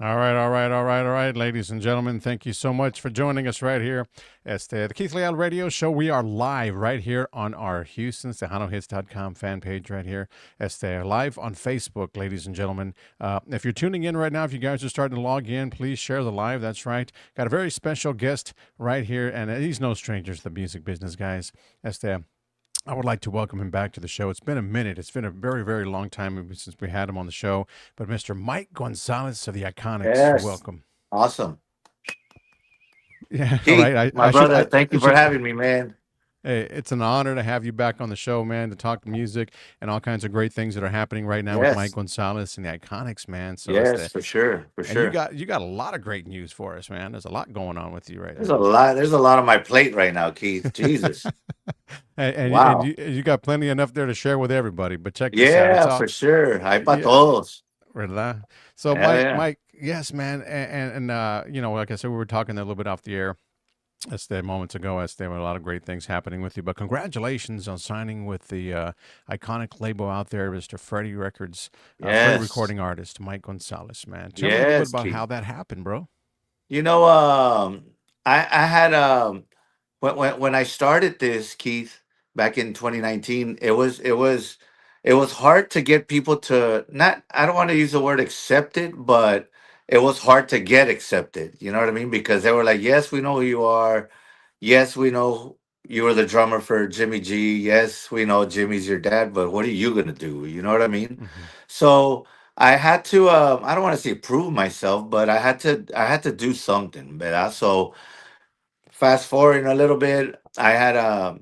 All right, all right, all right, all right, ladies and gentlemen. Thank you so much for joining us right here. The Keith Leal Radio Show. We are live right here on our Houston's TejanoHits.com fan page right here. Live on Facebook, ladies and gentlemen. If you're tuning in right now, if you guys are starting to log in, please share the live. That's right. Got a very special guest right here, and he's no stranger to the music business, guys. I would like to welcome him back to the show. It's been a minute. It's been a very, very long time since we had him on the show. But Mr. Mike Gonzalez of the Iconics, Yes. welcome. Awesome. Yeah, all Keith, right. my brother, thank I you for should. having me, man. Hey, it's an honor to have you back on the show, man, to talk music and all kinds of great things that are happening right now with Mike Yes. Gonzalez and the Iconics, man. Yes, for sure. For And you sure. got you got a lot of great news for us, man. There's a lot going on with you right There's a now. lot. There's a lot on my plate right now, Keith. Jesus. And Wow. you got plenty enough there to share with everybody. But check this out. It's Yeah, all for sure. Hay pa yeah. todos. ¿Verdad? So, Hell Mike, yeah. yes, man, like I said, we were talking a little bit off the air. Moments ago, there were a lot of great things happening with you. But congratulations on signing with the iconic label out there, Mr. Freddie Records, Freddie Yes. recording artist Mike Gonzalez. Man, tell me a little bit Yes, about how Keith. that happened, bro. You know, I had when I started this, Keith, back in 2019, it was hard to get people to not, I don't want to use the word accepted, but it was hard to get accepted. You know what I mean? Because they were like, "Yes, we know who you are. Yes, we know you were the drummer for Jimmy G. Yes, we know Jimmy's your dad, but what are you gonna do?" You know what I mean? Hmm. So I had to I don't want to say prove myself, but I had to do something, better. So fast forwarding a little bit, I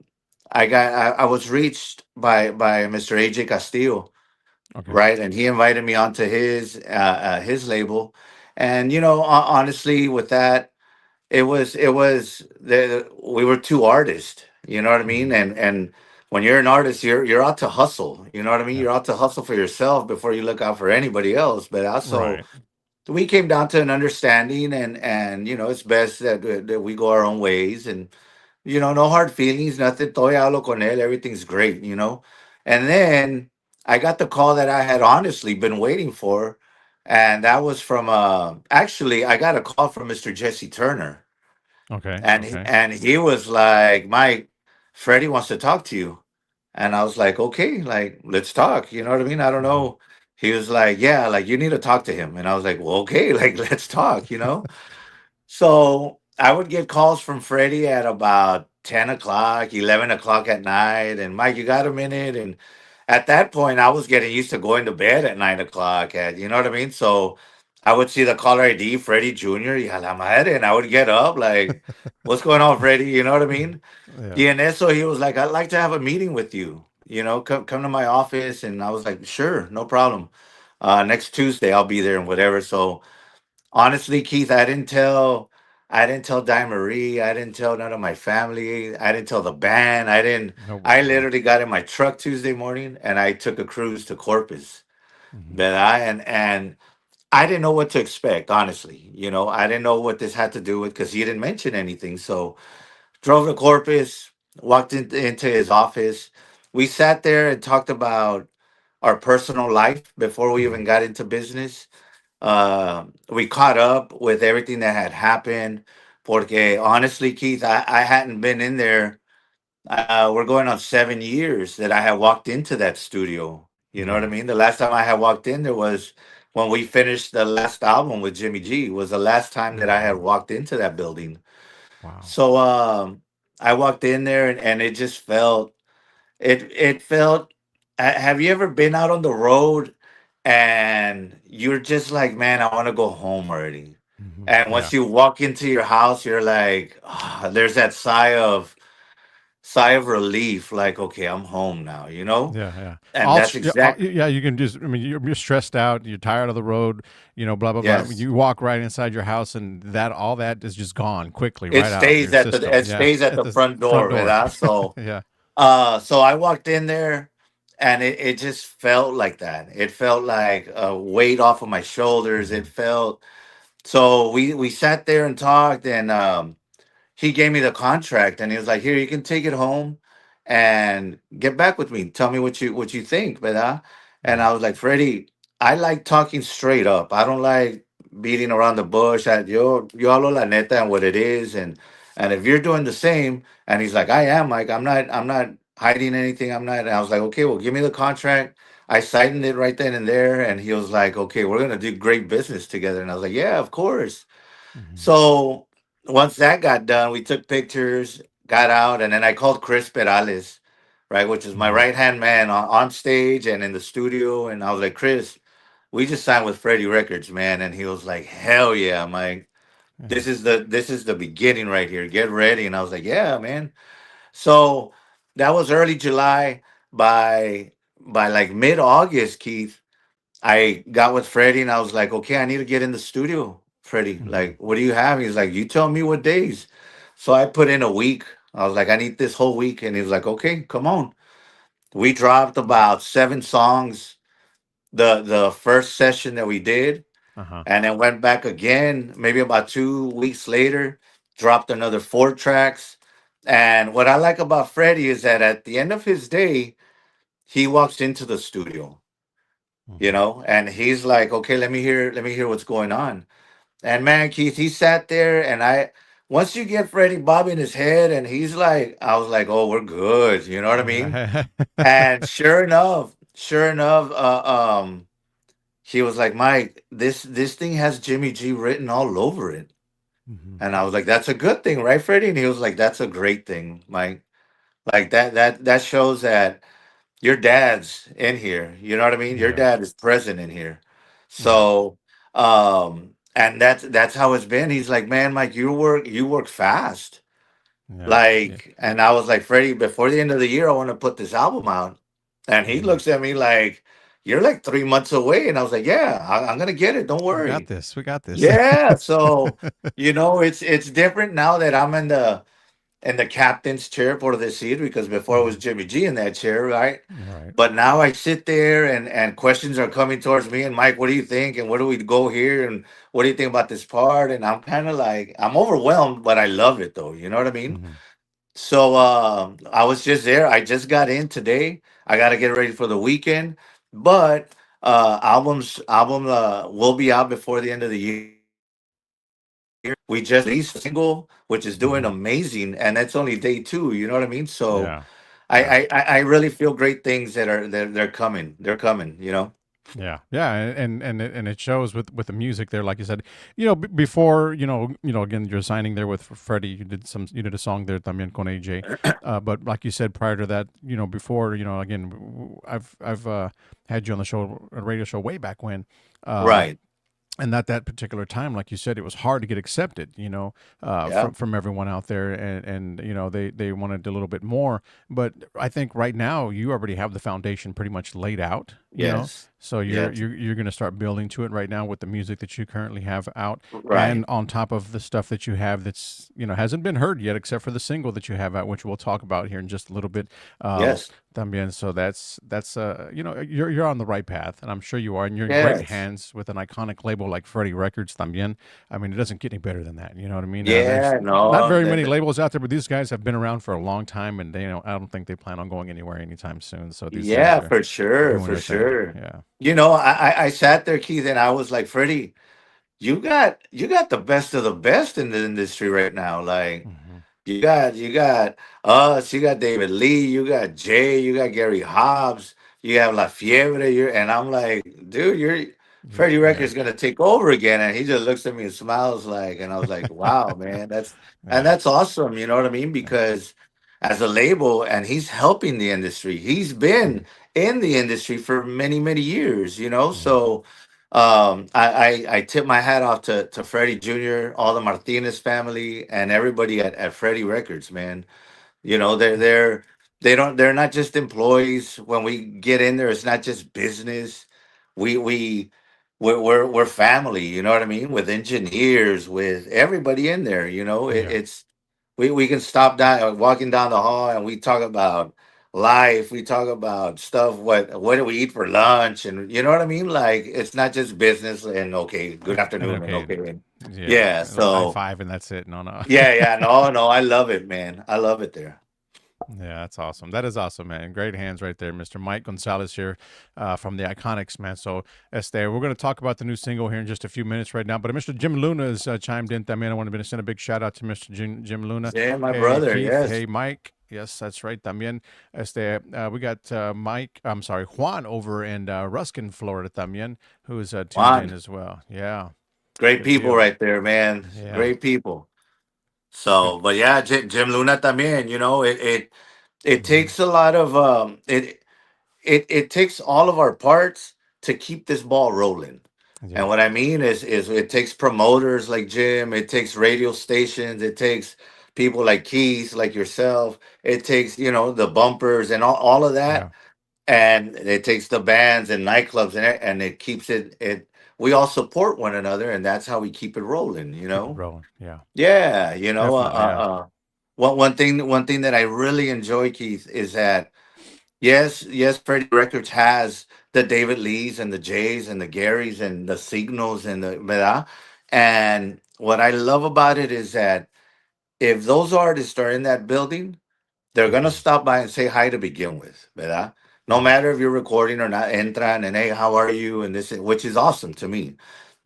was reached by Mr. AJ Castillo, Okay. right, and he invited me onto his label, and honestly, with that, we were two artists, you know what I mean, Hmm. and when you're an artist, you're out to hustle, you know what I mean, Yeah. you're out to hustle for yourself before you look out for anybody else, but also Right. we came down to an understanding, and it's best that we go our own ways, and no hard feelings, nothing. Todo hablo con él, everything's great, and then I got the call that I had honestly been waiting for, and that was from actually I got a call from Mr. Jesse Turner, Okay. and Okay. he was like, "Mike, Freddie wants to talk to you." And I was like, "Okay, like, let's talk." You know what I mean? I don't Hmm. know. He was like, "Yeah, like, you need to talk to him." And I was like, "Well, okay, like, let's talk." So I would get calls from Freddie at about 10 o'clock, 11 o'clock at night. And Mike, you got a minute? And at that point, I was getting used to going to bed at 9 o'clock. You know what I mean? So I would see the caller ID, Freddie Jr., y a la madre, and I would get up like, "What's going on, Freddie?" You know what I mean? Yeah. Y en eso, he was like, "I'd like to have a meeting with you. Come to my office." And I was like, "Sure, no problem. Next Tuesday, I'll be there and whatever." So honestly, Keith, I didn't tell Di Marie, I didn't tell none of my family, I didn't tell the band, No I way, bro. literally got in my truck Tuesday morning and I took a cruise to Corpus. Hmm. But and I didn't know what to expect, honestly. I didn't know what this had to do with because he didn't mention anything. So drove to Corpus, walked into his office. We sat there and talked about our personal life before we even Hmm. got into business. We caught up with everything that had happened. Porque honestly, Keith, I hadn't been in there. We're going on 7 years that I had walked into that studio. You know what I Yeah. mean? The last time I had walked in there was when we finished the last album with Jimmy G. Was the last time that I had Hmm. walked into that building. Wow. So I walked in there and it just felt it felt. Have you ever been out on the road and you're just like, "Man, I want to go home already." Hmm. And Yeah. once you walk into your house, you're like, there's that sigh of relief, like, "Okay, I'm home now," you know? Yeah, yeah. And that's exact. Yeah, you can just. I mean, you're stressed out. You're tired of the road. Blah blah blah. Yes. You walk right inside your house, and that all that is just gone quickly, It right out of stays your at the system. it Yeah, stays at at the the front front door, door. ¿verdad? So Yeah. so I walked in there and it just felt like that. It felt like a weight off of my shoulders. It Hmm. felt. So we sat there and talked, and he gave me the contract, and he was like, "Here, you can take it home, and get back with me. Tell me what you think, ¿verdad?" And Hmm. I was like, "Freddie, I like talking straight up. I don't like beating around the bush. Yo hablo la neta and what it is, and if you're doing the same, and he's like, I am, Mike. I'm not hiding anything. I'm not. And I was like, okay, well, give me the contract. I signed it right then and there, and he was like, okay, we're gonna do great business together. And I was like, yeah, of course. Hmm. So once that got done, we took pictures, got out, and then I called Chris Perales, right, which is my Hmm. right hand man on stage and in the studio. And I was like, Chris, we just signed with Freddie Records, man. And he was like, hell yeah, Mike. Yeah. This is the beginning right here. Get ready. And I was like, yeah, man. So that was early July. By like mid August, Keith, I got with Freddie and I was like, okay, I need to get in the studio, Freddie. Hmm. Like, what do you have? He's like, you tell me what days. So I put in a week. I was like, I need this whole week. And he was like, okay, come on. We dropped about 7 songs the first session that we did, Uh-huh. and then went back again, maybe about 2 weeks later, dropped another 4 tracks. And what I like about Freddie is that at the end of his day, he walks into the studio, Hmm. and he's like, okay, let me hear what's going on. And man, Keith, he sat there, and once you get Freddie Bob in his head, and he's like, I was like, oh, we're good. You know what I mean? And sure enough, he was like, Mike, this thing has Jimmy G written all over it. Hmm. And I was like, that's a good thing, right, Freddie? And he was like, that's a great thing, Mike. Like that shows that your dad's in here. You know what I mean? Your Yeah. dad is present in here. Yeah. So and that's how it's been. He's like, man, Mike, you work fast. Yeah. Yeah. Like, and I was like, Freddie, before the end of the year, I want to put this album out. And he Hmm. looks at me like, you're like 3 months away. And I was like, yeah, I'm gonna get it. Don't We got worry. this. We got this. Yeah. So, it's different now that I'm in the captain's chair for this seat, because before it was Hmm. Jimmy G in that chair, right? Right. But now I sit there, and questions are coming towards me, and Mike, what do you think? And where do we go here? And what do you think about this part? And I'm kind of like, I'm overwhelmed, but I love it though. You know what I mean? Hmm. So I was just there. I just got in today. I got to get ready for the weekend, but album will be out before the end of the year. We just released a single, which is doing Hmm. amazing, and that's only day two. You know what I mean? So Yeah. I Yeah. I really feel great things that are they're coming. They're coming. Yeah, yeah, and it shows with the music there, like you said, before, again, you're signing there with Freddie, you did a song there también con AJ, but like you said prior to that, before, again, I've had you on the show, a radio show way back when, um, Right. and at that particular time, like you said, it was hard to get accepted, Yeah. from everyone out there, and they wanted a little bit more. But I think right now you already have the foundation pretty much laid out, Yes. so you're Yes. you're you're going to start building to it right now with the music that you currently have out, and Right. on top of the stuff that you have that's hasn't been heard yet, except for the single that you have out, which we'll talk about here in just a little bit. Um, Yes. También, so that's you're on the right path, and I'm sure you are, and you're in great Yes. hands with an iconic label like Freddie Records. También, I mean, it doesn't get any better than that. You know what I mean? There's Yeah. not No. very many labels out there, but these guys have been around for a long time, and I don't think they plan on going anywhere anytime soon. So these guys Yeah, are for sure. doing For their thing. sure. Yeah. I sat there, Keith, and I was like, Freddie, you got the best of the best in the industry right now. Like, Hmm. you got us, you got David Lee, you got Jay, you got Gary Hobbs, you have La Fiebre. And I'm like, dude, Freddie Yeah. Record's gonna take over again. And he just looks at me and smiles, like, and I was like, wow, man, and Yeah. that's awesome. You know what I mean? Yeah. Because as a label, and he's helping the industry. He's been in the industry for many, many years. Hmm. So I tip my hat off to Freddie Jr., all the Martinez family, and everybody at Freddie Records, man. They're not just employees. When we get in there, it's not just business. We we we're, we're, we're family. You know what I mean? With engineers, with everybody in there. Yeah. It's we can stop down walking down the hall, and we talk about life. We talk about stuff. What do we eat for lunch? And you know what I mean? Like, it's not just business and okay, good And afternoon, and okay, okay. And yeah, yeah. and high So five, and that's it. No, no. yeah, yeah. No, no. I love it, man. I love it there. Yeah, that's awesome. That is awesome, man. Great hands right there, Mr. Mike Gonzalez here from the Iconics, man. So, we're going to talk about the new single here in just a few minutes right now. But Mr. Jim Luna has chimed in. También I want to send a big shout out to Mr. Jim Luna. Yeah, my Hey, brother. Keith. Yes. Hey, Mike. Yes, that's right. También, we got Juan over in Ruskin, Florida, también, who is tuned in Juan, as well. Yeah, great good people deal. right there, man. Yeah, Great people. good. So, but yeah, Jim Luna también, it Hmm. takes a lot of it takes all of our parts to keep this ball rolling. And Yeah, what I mean is it takes promoters like Jim, it takes radio stations, it takes people like Keith, like yourself, it takes, the bumpers and all of that. yeah. And it takes the bands and nightclubs and it keeps it we all support one another, and that's how we keep it rolling, Keep it rolling. Yeah, Yeah, definitely. Yeah, one thing that I really enjoy, Keith, is that yes, Freddie Records has the David Lees and the Jays and the Garys and the Signals and the ¿verdad? And what I love about it is that if those artists are in that building, they're gonna hmm, stop by and say hi to begin with, ¿verdad? No yeah, matter if you're recording or not, entran and hey, how are you? And this, which is awesome to me.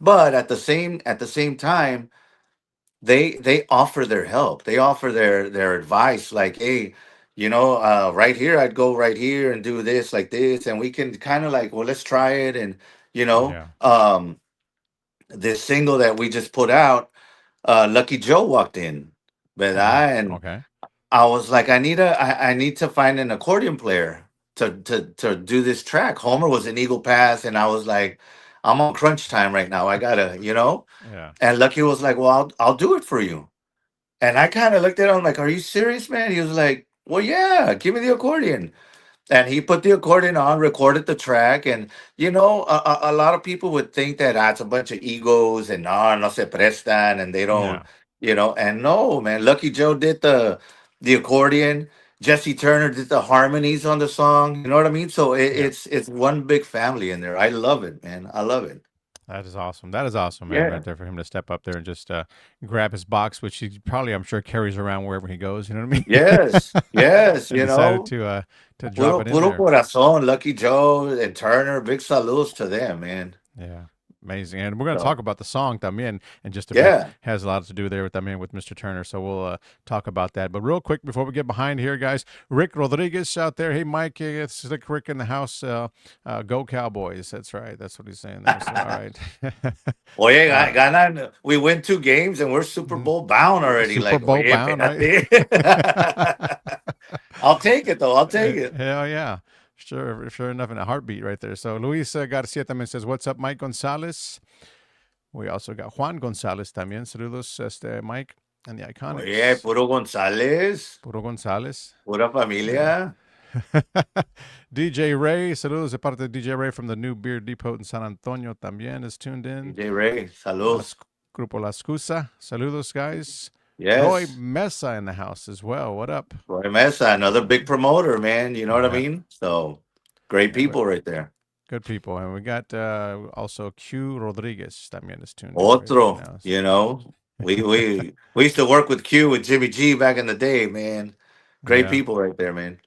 But at the same time, they offer their help. They offer their advice, like, hey, right here, I'd go right here and do this like this, and we can kind of like, well, let's try it. And you know, yeah. um, this single that we just put out, Lucky Joe walked in, but Oh, and okay. I was like, I need to find an accordion player to do this track. Homer was in Eagle Pass, and I was like, I'm on crunch time right now. I gotta. Yeah, And Lucky was like, well, I'll do it for you. And I kind of looked at him like, are you serious, man? He was like, well, yeah, give me the accordion. And he put the accordion on, recorded the track. And, a lot of people would think that it's a bunch of egos and no se prestan and they don't, yeah, and no, man. Lucky Joe did the accordion. Jesse Turner did the harmonies on the song. You know what I mean? So yeah. it's one big family in there. I love it, man. I love it. That is awesome. That is awesome, man, right Yeah. there for him to step up there and just grab his box, which he probably, I'm sure, carries around wherever he goes. You know what Yes. I mean? Yes. And decided to drop Puro, it in puro there. corazón, Lucky Joe and Turner. Big saludos to them, man. Yeah. Amazing. And we're going to talk So, about the song también in just a bit. yeah. Has a lot to do there with también with Mr. Turner. So we'll talk about that. But real quick, before we get behind here, guys, Rick Rodriguez out there. Hey, Mike, it's Slick Rick in the house. Go Cowboys. That's right. That's what he's saying there. So, all right. Oye, All right. we win 2 games and we're Super Mhm. Bowl bound already. Super Like, Bowl oye, bound, right? espérate. I'll take it, though. I'll take it. Hell yeah. Sure enough, in a heartbeat right there. So Luis Garcia también says, what's up, Mike Gonzalez? We also got Juan Gonzalez también. Saludos, Mike and the Oye, Iconics. puro González, Puro Gonzalez. pura Yeah. familia. DJ Ray, saludos de parte de DJ Ray from the New Beer Depot in San Antonio también is tuned in. DJ Ray, saludos. Grupo La Excusa. Saludos, guys. Roy Yes. Mesa in the house as well. What up? Roy Mesa, another big promoter, man. You know what I Yeah. mean? So, great Yeah. people right there. Good people. And we got also Q Rodriguez también is tuned in right Otro, now. we used to work with Q with Jimmy G back in the day, man. Great Yeah. people right there, man.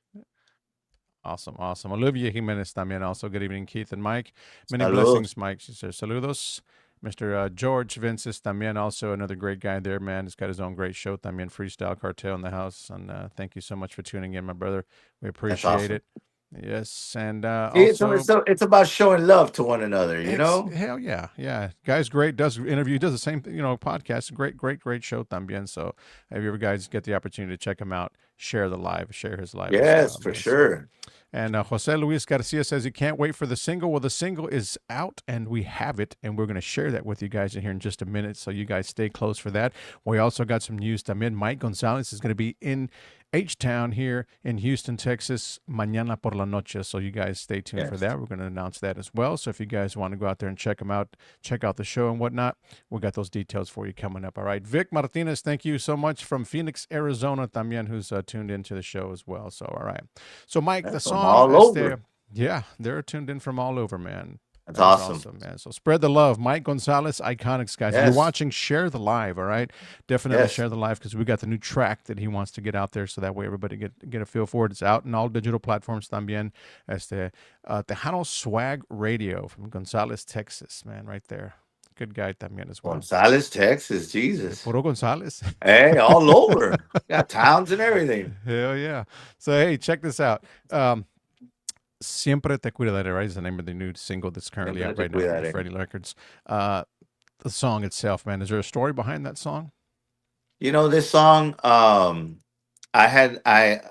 Awesome. Awesome. Olivia Jimenez también also. Good evening, Keith and Mike. Many Saludos. blessings, Mike. She says, saludos. Mr. George Vinces también also another great guy there, man. He's got his own great show también, Freestyle Cartel in the house. And thank you so much for tuning in, my brother. We That's appreciate awesome. it. Yes. And See, it's, also, it's about showing love to one another, you it's know? hell yeah, yeah. Guy's great. Does interview. Does the same thing. Podcast. Great show también. So if you ever guys get the opportunity to check him out, share his live as Yes, well, for man. So. sure. And Jose Luis Garcia says he can't wait for the single. Well, the single is out and we have it, and we're going to share that with you guys in here in just a minute. So you guys stay close for that. We also got some news. Mike Gonzalez is going to be in H-Town here in Houston, Texas, mañana por la noche. So you guys stay tuned for Yes. that. We're going to announce that as well. So if you guys want to go out there and check him out, check out the show and whatnot, we got those details for you coming up. All right. Vic Martinez, thank you so much from Phoenix, Arizona, también, who's tuned into the show as well. So, all right. So, Mike, the That's from song, all over. yeah, they're tuned in from all over, man. That's That's awesome. awesome, man. So spread the love. Mike Gonzalez Iconiczz, guys. If you're Yes. watching, share the live, all right? Definitely Yes. share the live because we got the new track that he wants to get out there so that way everybody get a feel for it. It's out in all digital platforms también. Tejano Swag Radio from Gonzales, Texas, man, right there. Good guy también as well. Gonzalez, Texas. Jesus. Puro Gonzales. Hey, all over. Got towns and everything. Hell yeah. So, hey, check this out. Siempre Te Cuidaré, right? Is the name of the new single that's currently Siempre out Te right now from Cuidaré. Freddie Records. The song itself, man, is there a story behind that song? You know, this song, I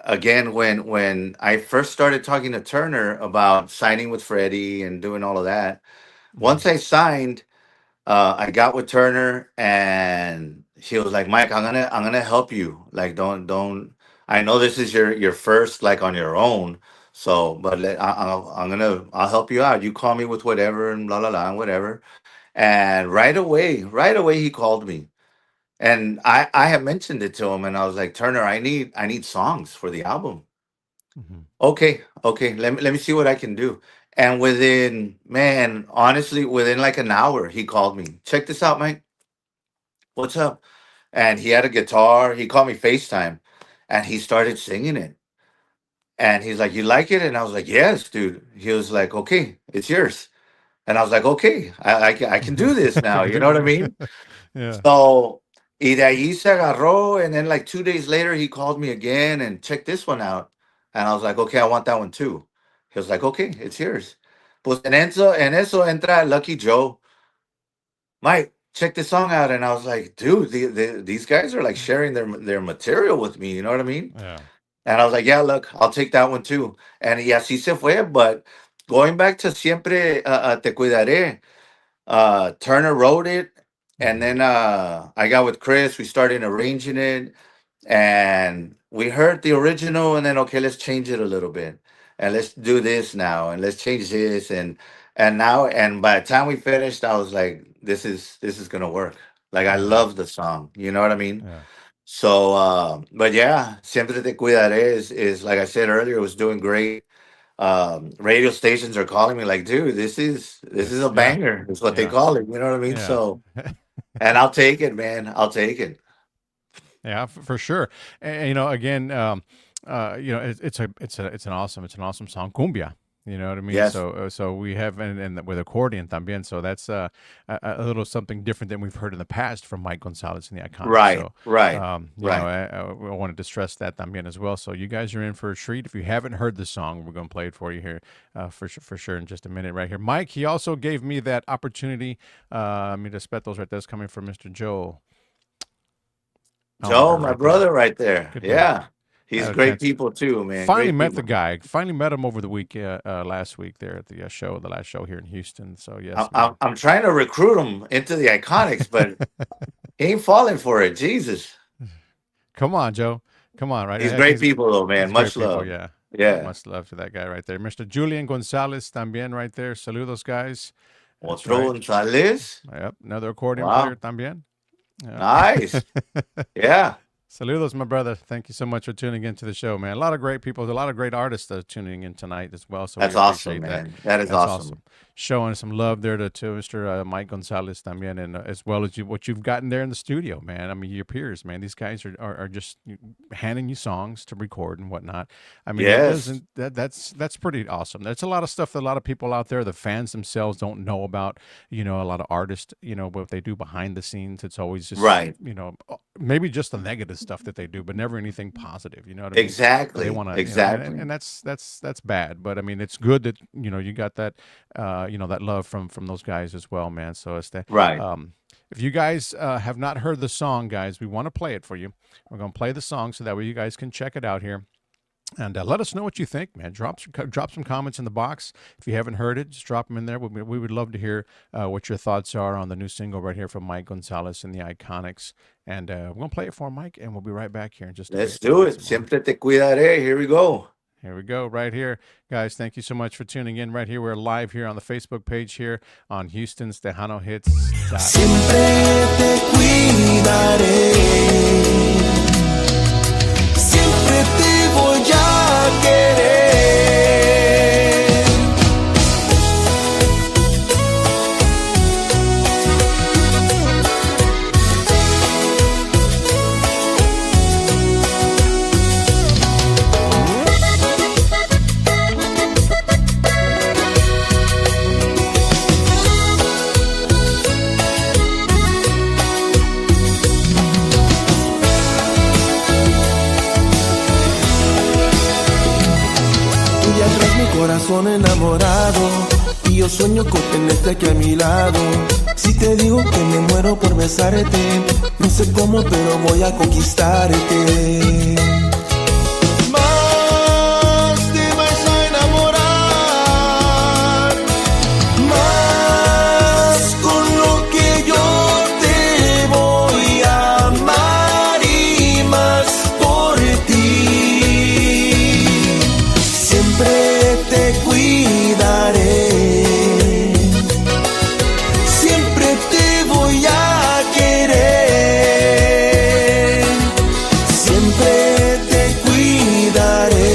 again when I first started talking to Turner about signing with Freddie and doing all of that. Once I signed, I got with Turner and he was like, Mike, I'm gonna help you. Like, don't. I know this is your first like on your own. So, but I'll help you out. You call me with whatever and blah blah blah and whatever. And right away he called me. And I have mentioned it to him and I was like, Turner, I need songs for the album. Mm-hmm. Okay, let me see what I can do. And honestly, within like an hour, he called me. Check this out, Mike. What's up? And he had a guitar. He called me FaceTime and he started singing it. And he's like, you like it? And I was like, yes, dude. He was like, okay, it's yours. And I was like, okay, I can do this now. You know what I mean? Yeah. So, y de ahí se agarró. And then like 2 days later, he called me again and check this one out. And I was like, okay, I want that one too. He was like, okay, it's yours. Pues en eso entra Lucky Joe. Mike, check this song out. And I was like, dude, these guys are like sharing their material with me. You know what I mean? Yeah. And I was like, yeah, look, I'll take that one too. And y así se fue. But going back to Siempre Te Cuidaré, Turner wrote it. And then I got with Chris. We started arranging it. And we heard the original. And then, okay, let's change it a little bit. And let's do this now. And let's change this. And by the time we finished, I was like, this is going to work. Like, I love the song. You know what I mean? Yeah. So, but yeah, Siempre Te Cuidaré is like I said earlier, was doing great. Radio stations are calling me like, dude, this is a banger. Is what they Yeah. call it. You know what I mean? Yeah. So, and I'll take it, man. I'll take it. Yeah, for sure. And, you know, again, it's an awesome song, cumbia. You know what I mean? Yes. So we have and with accordion también. So that's a little something different than we've heard in the past from Mike Gonzalez and the Iconiczz. Right, So, right, you know, I wanted to stress that también as well. So you guys are in for a treat. If you haven't heard the song, we're going to play it for you here for sure in just a minute right here. Mike, he also gave me that opportunity. Mi respetos right there. That's coming from Mr. Joe. Joe, my brother, right there. Good Yeah. He's Had a great chance. people too, man. Finally Great met people. the guy. Finally met him over the week last week there at the the last show here in Houston. So yes, man. I'm trying to recruit him into the Iconics, but he ain't falling for it. Jesus. Come on, Joe. Come on, right? He's great people though, man. he's Much great people, love. yeah. Yeah. Much love to that guy right there. Mr. Julian Gonzalez también right there. Saludos, guys. That's Otro right. Gonzalez. Yep, another accordion Wow. player también. Yeah. Nice. Yeah. Saludos, my brother. Thank you so much for tuning into the show, man. A lot of great people, a lot of great artists tuning in tonight as well. So That's we awesome, appreciate that. man. That is That's awesome. Showing some love there to Mr. Mike Gonzalez también, and as well as what you've gotten there in the studio, man. I mean, your peers, man. These guys are just handing you songs to record and whatnot. I mean, Yes. that's pretty awesome. That's a lot of stuff that a lot of people out there, the fans themselves, don't know about. You know, a lot of artists, you know, what they do behind the scenes. It's always just Right. you know, maybe just the negative stuff that they do, but never anything positive. You know what I mean? Exactly. They want to Exactly. and that's bad. But I mean, it's good that you know you got that you know that love from those guys as well, man. So it's that Right. if you guys have not heard the song, guys, we want to play it for you. We're gonna play the song so that way you guys can check it out here. And let us know what you think, man. Drop some comments in the box. If you haven't heard it, just drop them in there. We would love to hear what your thoughts are on the new single right here from Mike Gonzalez and the Iconics. And we're going to play it for Mike, and we'll be right back here in just a Let's bit. do it. Siempre Te Cuidaré. Here we go. Here we go, right here. Guys, thank you so much for tuning in right here. We're live here on the Facebook page here on Houston's Tejano Hits. Siempre te cuidaré. Siempre te voy a querer. corazón enamorado y yo sueño con tenerte aquí a mi lado. Si te digo que me muero por besarte, no sé cómo, pero voy a conquistarte. Más te vas a enamorar, más con lo que yo te voy a amar y más por ti. Siempre te cuidaré, siempre te voy a querer, siempre te cuidaré.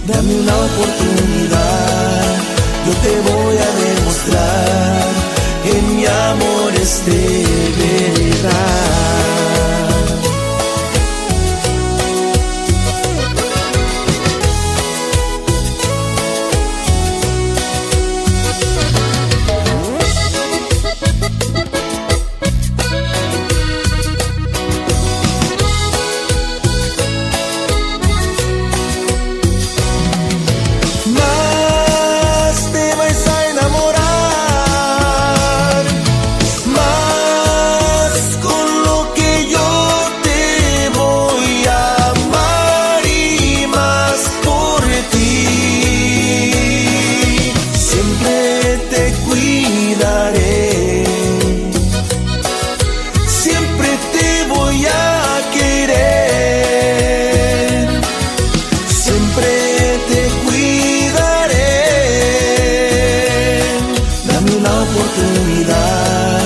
Dame una oportunidad, yo te voy a demostrar que mi amor es de verdad. Más te vas a enamorar, más con lo que yo te voy a amar y más por ti. Siempre te cuidaré, siempre te voy a querer, siempre te cuidaré. Dame una oportunidad,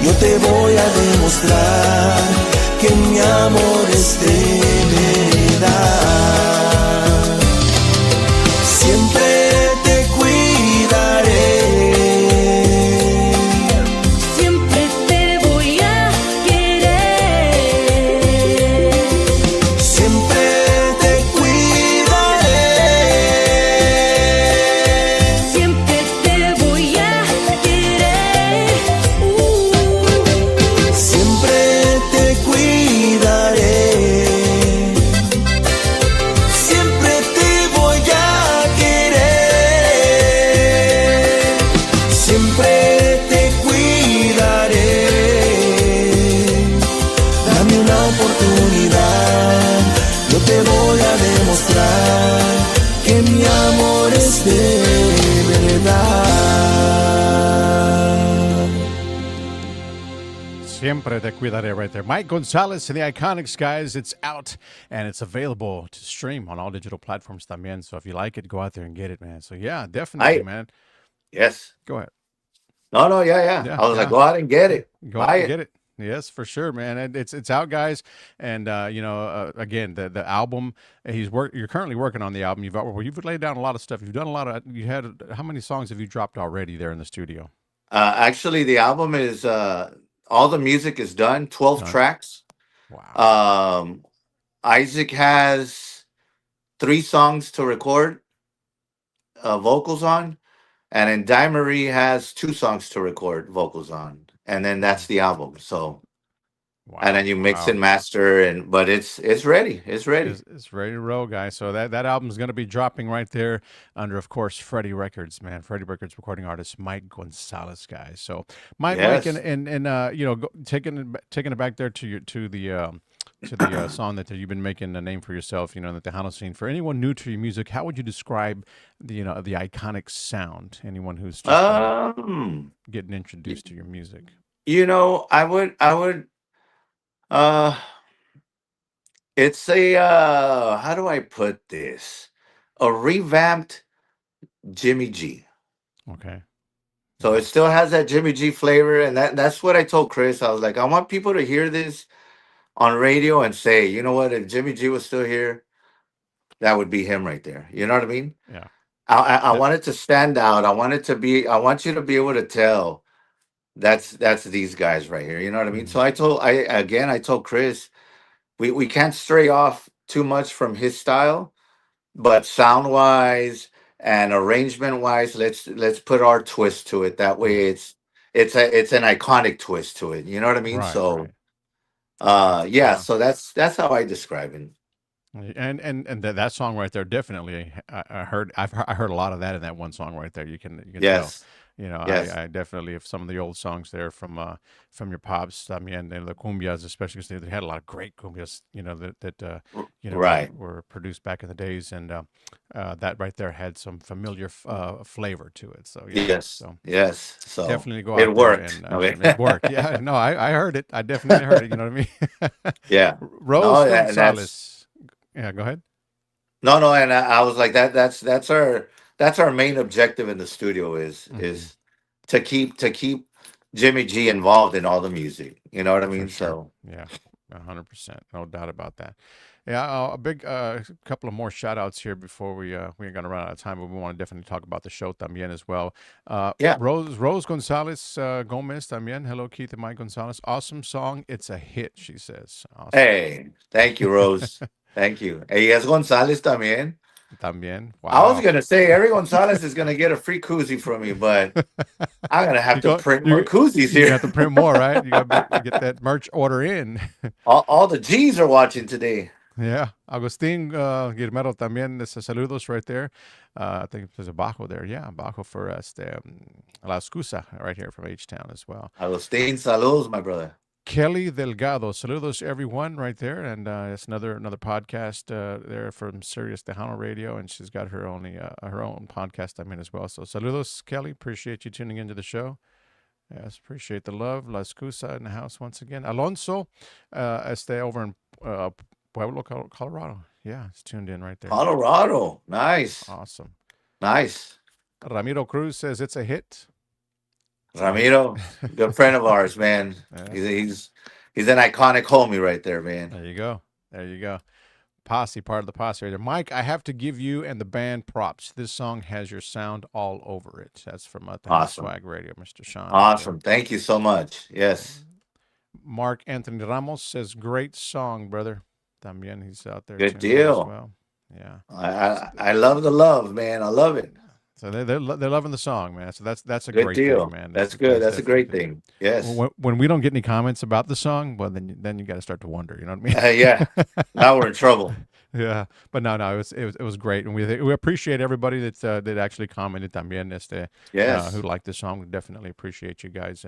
yo te voy a demostrar que mi amor es de verdad. Siempre te cuidaré, Siempre te voy a querer, siempre te cuidaré, siempre te voy a querer. siempre te cuidaré, siempre te voy a querer, siempre te cuidaré. Dame una oportunidad, yo te voy a demostrar que mi amor es de verdad. Siempre te cuidaré right there. Mike Gonzalez and the Iconics, guys. It's out and it's available to stream on all digital platforms también. So if you like it, go out there and get it, man. So yeah, definitely, I man. yes. Go ahead. No, yeah. Yeah, I was like, yeah. go out and get it. Go out Buy and it. get it. Yes, for sure, man. And it's out, guys. And again, the album you're currently working on the album. You've laid down a lot of stuff. You've done a lot of. You had how many songs have you dropped already there in the studio? Actually, the album is all the music is done. 12 Done. tracks. Wow. Isaac has 3 songs to record vocals on, and then Di Marie has 2 songs to record vocals on, and then that's the album. So, and then Wow. you mix Wow. and master, and but it's ready. It's ready. It's ready to roll, guys. So that album's going to be dropping right there under, of course, Freddie Records, man. Freddie Records recording artist Mike Gonzalez, guys. So Mike, Yes. and taking it back there to the song that you've been making a name for yourself, in the Tejano scene. For anyone new to your music, how would you describe the iconic sound? Anyone who's just getting introduced to your music. I would uh it's a how do I put this? A revamped Jimmy G. Okay. So it still has that Jimmy G flavor, and that's what I told Chris. I was like, I want people to hear this on radio and say, you know what, if Jimmy G was still here, that would be him right there. You know what I mean? Yeah. I That- want it to stand out. I want it to be. I want you to be able to tell that's these guys right here. You know what I mean? So I told Chris, we can't stray off too much from his style, but sound wise and arrangement wise, let's put our twist to it. That way, it's an iconic twist to it. You know what I mean? Right. So Right. yeah. Yeah. So that's how I describe it. And that song right there, definitely, I heard a lot of that in that one song right there. You can tell. Yes, You know, yes, I definitely, if some of the old songs there from your pops, I mean, and the cumbias, especially because they had a lot of great cumbias, that right. were produced back in the days, and that right there had some familiar flavor to it. So yeah, Yes, so yes. So definitely go it out there worked. and Okay. it worked. Yeah, no, I heard it. I definitely heard it. You know what I mean? Yeah. Rose No, that's Gonzalez. Yeah, go ahead. no, no, and I was like that. That's our main objective in the studio Hmm. is to keep Jimmy G involved in all the music. You know what I For mean? sure. So 100%. No doubt about that. Yeah, a big couple of more shout outs here before we're going to run out of time, but we want to definitely talk about the show también as well. yeah. Rose Gonzalez Gomez también. Hello, Keith and Mike Gonzalez. Awesome song. It's a hit, she says. Awesome. Hey, thank you, Rose. Thank you. Hey, yes, Gonzalez también. También. I was Wow. gonna say Eric Gonzalez is gonna get a free koozie from me, but I'm gonna have you to go print more you koozies you're gonna here. have to print more, right? You got to get that merch order in. All the G's are watching today. Yeah, Agustin Guillermo también saludos right there. I think there's a Bajo there. Yeah, Bajo for La Excusa right here from H-Town as well. Agustin, saludos, my brother. Kelly Delgado, saludos everyone right there, and it's another podcast there from Sirius Tejano Radio, and she's got her own podcast I'm in as well. So saludos, Kelly. Appreciate you tuning into the show. Yes, appreciate the love. La Excusa in the house once again. Alonso, over in Pueblo, Colorado. Yeah, it's tuned in right there. Colorado, nice, Awesome. nice. Ramiro Cruz says it's a hit. Ramiro, good friend of ours, man. Yeah, He's an iconic homie right there, man. there you go. There you go. Posse, part of the posse right there. Mike, I have to give you and the band props. This song has your sound all over it. That's from Tejano Awesome, Swag Radio, Mr. Sean right there. awesome. Thank you so much. Yes, Mark Anthony Ramos says, great song, brother. También, he's out there good tuned in as deal. well. Yeah. I love the love, man. I love it. So they're loving the song, man. So that's a Good great thing, deal. man. That's good. That's That's a definitely great good. thing. Yes. When we don't get any comments about the song, well, then you got to start to wonder. You know what Yeah. I mean? Now we're in trouble. Yeah, but no, it was great, and we appreciate everybody that actually commented también who Yes. liked the song. We definitely appreciate you guys.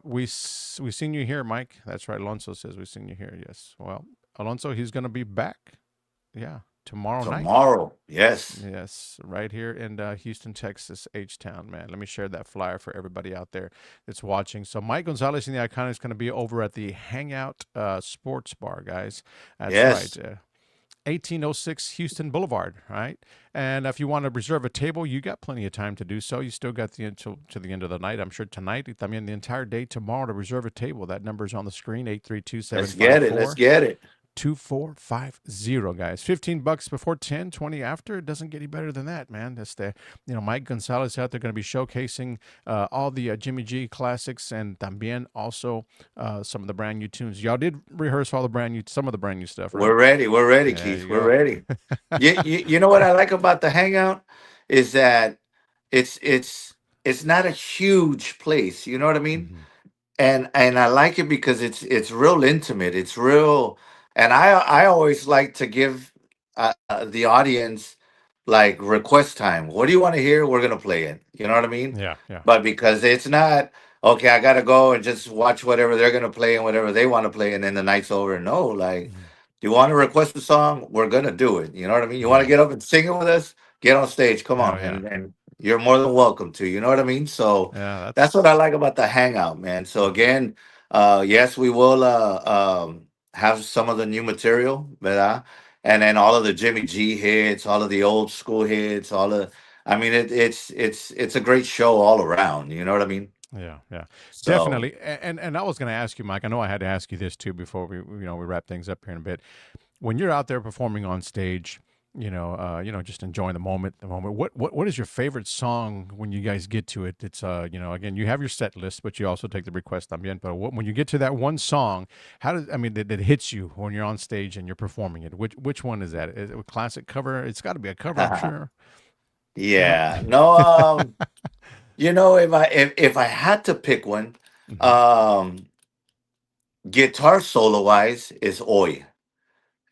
We seen you here, Mike. That's right. Alonso says we seen you here. Yes. Well, Alonso, he's gonna be back. Yeah, tomorrow night. Tomorrow. Yes. Yes, right here in Houston, Texas, H-Town, man. Let me share that flyer for everybody out there that's watching. So Mike Gonzalez and the Iconics is going to be over at the Hangout Sports Bar, guys. That's Yes. right. 1806 Houston Boulevard, right? And if you want to reserve a table, you got plenty of time to do so. You still got until to the end of the night. I'm sure tonight, I mean, the entire day tomorrow to reserve a table. That number's on the screen, 832 Let's get it. Let's get it. 2450, guys. $15 before 10, 20 after. It doesn't get any better than that, man. That's Mike Gonzalez out there going to be showcasing all the Jimmy G classics and también also some of the brand new tunes. Y'all did rehearse some of the brand new stuff, right? We're ready. We're ready, There Keith. you We're go. ready. You know what I like about the hangout is that it's not a huge place. You know what I mean? Mhm. And I like it because it's real intimate. It's real, and I always like to give the audience like request time. What do you want to hear? We're gonna play it. You know what I mean? Yeah, yeah. But because it's not okay, I gotta go and just watch whatever they're gonna play and whatever they want to play, and then the night's over. No, like Mhm. you want to request a song, we're gonna do it. You know what I mean? You want to Yeah. get up and sing it with us? Get on stage. Come Oh, on, yeah. and you're more than welcome to. You know what I mean? So Yeah, that's what I like about the hangout, man. So again, yes, we will have some of the new material, ¿verdad? And then all of the Jimmy G hits, all of the old school hits, all of. I mean, it's a great show all around. You know what I mean? Yeah, yeah, So definitely. And I was going to ask you, Mike. I know I had to ask you this too before we wrap things up here in a bit. When you're out there performing on stage, just enjoying the moment. What is your favorite song when you guys get to it? It's again, you have your set list, but you also take the request también. But when you get to that one song, that hits you when you're on stage and you're performing it? Which one is that? Is it a classic cover? It's got to be a cover, I'm sure. No. yeah, no, if I had to pick one, Mhm. um, guitar solo wise is Oi.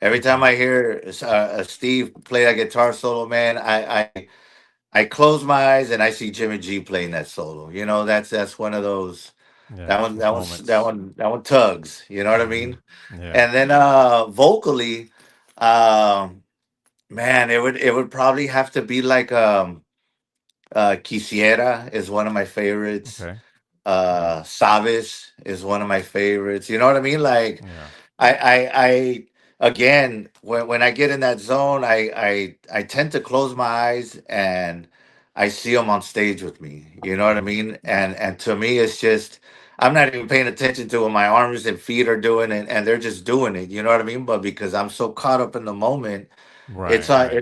Every time Okay. I hear Steve play that guitar solo, man, I close my eyes and I see Jimmy G playing that solo. You know, that's one of those. Yeah. Moments. That one tugs. You know what I Hmm. mean? Yeah. And then vocally, um, man, it would probably have to be like Quisiera is one of my favorites. Okay. Yeah. Sabes is one of my favorites. You know what I mean? Like Yeah. I again, when I get in that zone, I tend to close my eyes and I see them on stage with me. You know what I Hmm. mean? And to me, it's just I'm not even paying attention to what my arms and feet are doing, and they're just doing it. You know what I mean? But because I'm so caught up in the moment, Right. Right.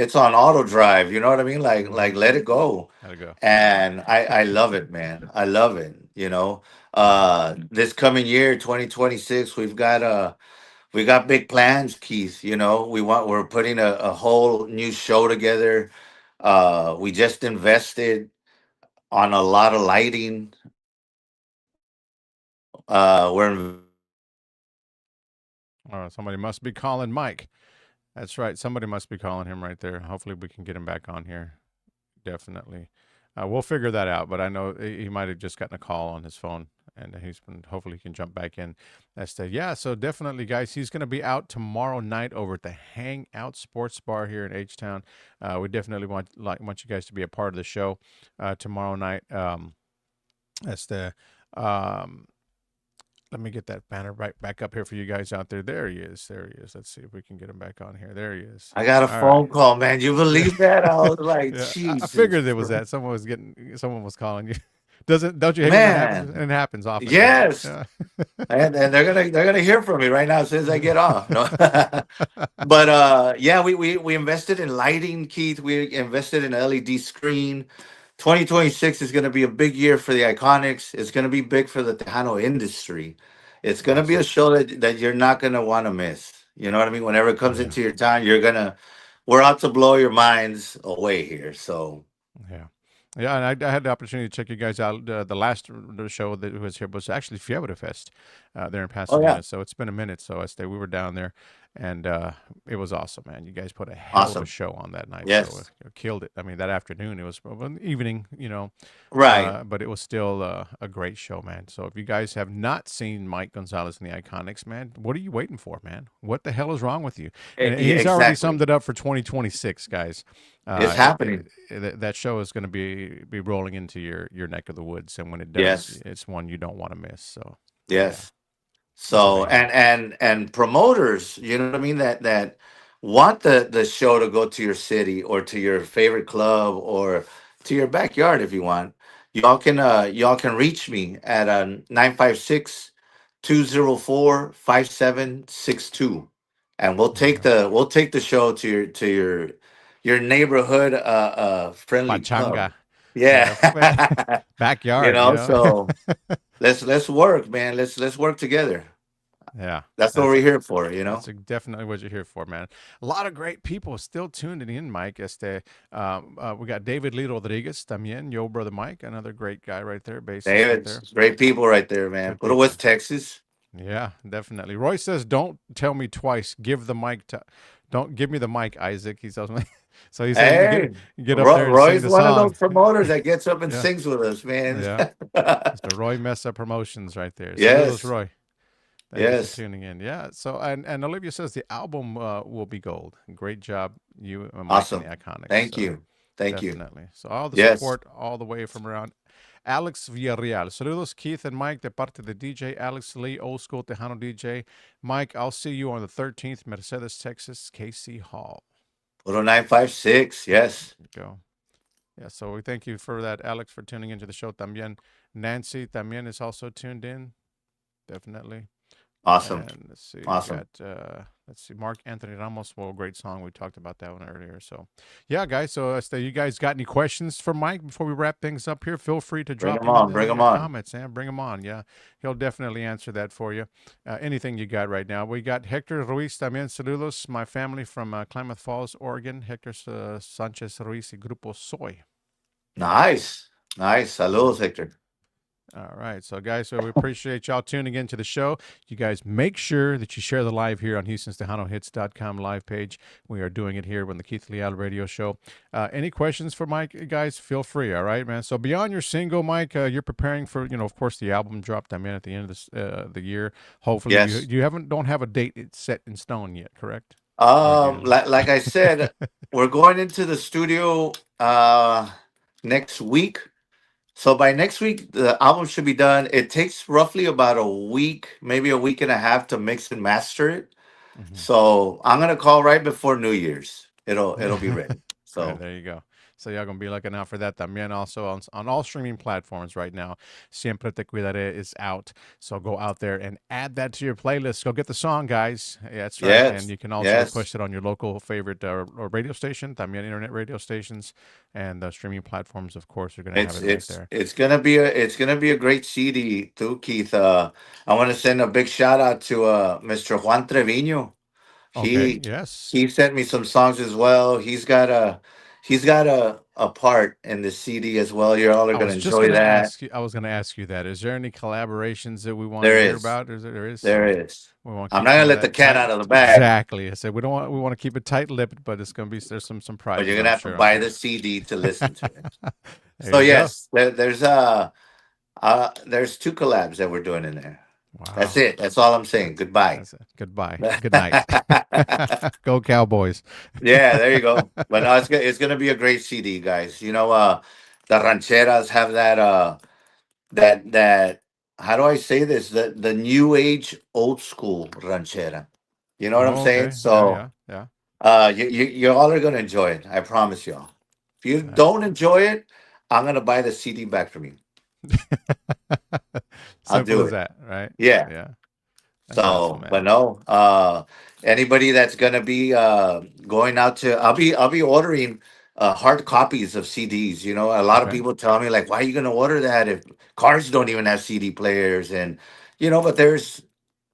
it's on auto drive. You know what I mean? Hmm. Like let it go. Gotta go. And I love it, man. I love it. Yeah. This coming year, 2026, we got big plans, Keith. We're putting a whole new show together. We just invested on a lot of lighting. We're Somebody must be calling Mike. That's right. Somebody must be calling him right there. Hopefully, we can get him back on here. Definitely. We'll figure that out. But I know he might have just gotten a call on his phone, and he's been. Hopefully, he can jump back in. Yeah. So definitely, guys, he's going to be out tomorrow night over at the Hangout Sports Bar here in H Town. We definitely want you guys to be a part of the show tomorrow night. That's the. Um, Let me get that banner right back up here for you guys out there. There he is. There he is. Let's see if we can get him back on here. There he is. I got a All right. phone call, man. You Yeah. believe that? I was like, Yeah. I Jesus, figured it was that. Someone was calling you. Don't you hate when that happens? And man. it happens often, doesn't it? Yes. Yeah. And they're gonna hear from me right now as soon as I get off. No. But yeah, we invested in lighting, Keith. We invested in an LED screen. 2026 is going to be a big year for the Iconics. It's going to be big for the Tejano industry. It's going to be a Awesome. show that you're not going to want to miss. You know what I mean? Whenever it comes Yeah. into your town, we're out to blow your minds away here. So Yeah. Yeah, and I had the opportunity to check you guys out. The last show that was here was actually Fiebre Fest there in oh yeah, Pasadena. So it's been a minute. So we were down there, and it was awesome, man. You guys put a hell of a awesome. show on that night. So Yes. killed it. I mean, that afternoon it was well, an evening, Right. but it was still a great show, man. So if you guys have not seen Mike Gonzalez and the Iconics, man, what are you waiting for, man? What the hell is wrong with you? And Yeah, he's already summed exactly. it up for 2026, guys. It's happening. That show is going to be rolling into your neck of the woods, and when it does, Yes. it's one you don't want to miss. So, yeah, Yes. it's So amazing. and promoters, you know what I mean, that want the show to go to your city or to your favorite club or to your backyard if you want. Y'all can reach me at 956 and There you go. we'll take the show to your neighborhood friendly pub. Pachanga, yeah, Yeah. backyard, So let's work, man. Let's work together. yeah. That's what That's we're here for. definitely what you're here for, man. A lot of great people still tuning in, Mike. We got David Lee Rodriguez, también, yo brother Mike, another great guy right there, bassist right David, there. great people right there, man. Good Go to people. West Texas. Yeah, definitely. Roy says, "Don't tell me twice. Give the mic to, don't give me the mic, Isaac." He tells me. So he says, Hey, get up there and sing Roy's the one of song." those promoters that gets up and Yeah, sings with us, man. yeah. Mr. Roy Mesa Promotions right there. Saludos, Yes, Roy. Thank you for yes. tuning in. Yeah. So and Olivia says the album will be gold. Great job, you and Mike and the Awesome. Iconics. Thank So you. Thank you. definitely. So all the Yes. support all the way from around. Alex Villarreal. Saludos, Keith and Mike, de parte de DJ Alex Lee, old school Tejano DJ. Mike, I'll see you on the 13th, Mercedes, Texas, KC Hall. Puro 956. Yes. Go. Yeah, so we thank you for that, Alex, for tuning into the show también. Nancy también is also tuned in, definitely. Awesome. And let's see, we Awesome. got Mark Anthony Ramos. Well, great song. We talked about that one earlier. So, yeah, guys. So, you guys got any questions for Mike before we wrap things up here? Feel free to Bring drop them them in on. the Bring them on. comments and bring them on. Yeah, he'll definitely answer that for you. Anything you got right now. We got Hector Ruiz también. Saludos, my family from Klamath Falls, Oregon. Hector Sanchez Ruiz y Grupo Soy. Nice. Nice. Saludos, Hector. All right. So, guys, so we appreciate y'all tuning into the show. You guys make sure that you share the live here on HoustonTejanoHits.com live page. We are doing it here on the Keith Leal Radio Show. Any questions for Mike, guys? Feel free. All right, man. So, beyond your single, Mike, you're preparing for, of course, the album dropped. I mean, at the end of this the year. Hopefully, Yes. you don't have a date set in stone yet, correct? Or do you? Like I said, we're going into the studio next week. So by next week, the album should be done. It takes roughly about a week, maybe a week and a half to mix and master it. Mhm. So I'm gonna call right before New Year's. It'll be ready. Right, So there you go. So y'all gonna be looking out for that. También also on all streaming platforms right now. Siempre Te Cuidaré is out. So go out there and add that to your playlist. Go get the song, guys. Yeah, that's right. And yes, you can also yes. push it on your local favorite or radio station. También internet radio stations and streaming platforms. Of course, are gonna have It's it right it's there. it's gonna be a great CD too, Keith. I want to send a big shout out to Mr. Juan Trevino. Okay. He Yes. he sent me some songs as well. He's got a part in the CD as well. You all are I gonna was just enjoy gonna that. ask you. I was gonna ask you that. Is there any collaborations that we want There to hear is, about? There is. there So is. we want to I'm keep not gonna some of let the that cat tight. out of the bag, Exactly. I said we want to keep it tight-lipped, but it's gonna be there's some but you're surprises, gonna I'm have to sure, on buy there. the CD to listen to it. There So you go. yes, there's two collabs that we're doing in there. That's Wow. it. That's all I'm saying. Goodbye. That's it. Goodbye. Good night. Go Cowboys. Yeah, there you go. But no, it's gonna be a great CD, guys. The rancheras have that how do I say this? The new age old school ranchera. You know what I'm Oh, saying? okay. Yeah, So yeah, yeah. you all are gonna enjoy it. I promise y'all. If you That- don't enjoy it, I'm gonna buy the CD back from you. I'll Simple do as it. that, right? Yeah. Yeah. That's awesome, So, but man. no, anybody that's gonna be going out to, I'll be ordering hard copies of CDs. A lot of Okay. people tell me like, why are you gonna order that if cars don't even have CD players? And but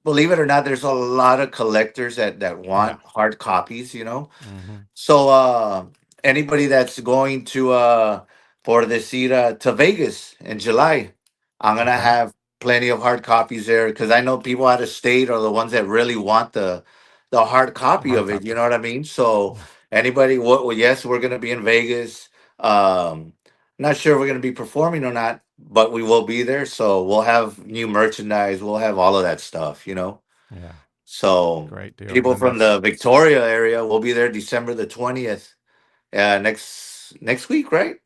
believe it or not, there's a lot of collectors that Yeah. want hard copies. Hmm. So anybody that's going to for this to Vegas in July, I'm gonna Okay. have plenty of hard copies there because I know people out of state are the ones that really want the hard copy Hard of it. You know copies. what I mean? So Yeah. anybody, well, yes, we're gonna be in Vegas. Um, Not sure if we're gonna be performing or not, but we will be there. So we'll have new merchandise. We'll have all of that stuff. Yeah. So Great deal. people And from that's the Victoria area will be there December the 20th. Next week, right?